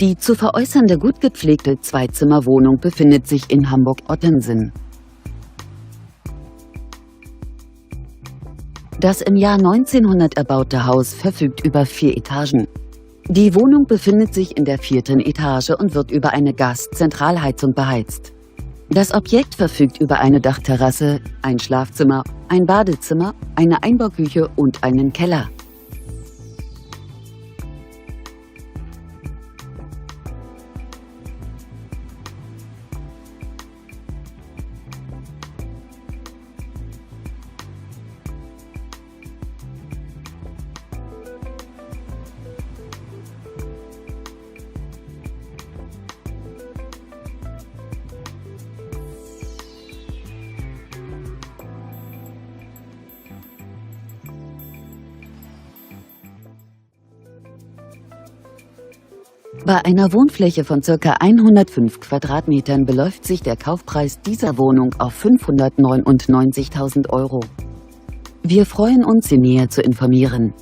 Die zu veräußernde gut gepflegte Zweizimmerwohnung befindet sich in Hamburg-Ottensen. Das im Jahr 1900 erbaute Haus verfügt über 4 Etagen. Die Wohnung befindet sich in der 4. Etage und wird über eine Gaszentralheizung beheizt. Das Objekt verfügt über eine Dachterrasse, ein Schlafzimmer, ein Badezimmer, eine Einbauküche und einen Keller. Bei einer Wohnfläche von ca. 105 Quadratmetern beläuft sich der Kaufpreis dieser Wohnung auf 599.000 €. Wir freuen uns, Sie näher zu informieren.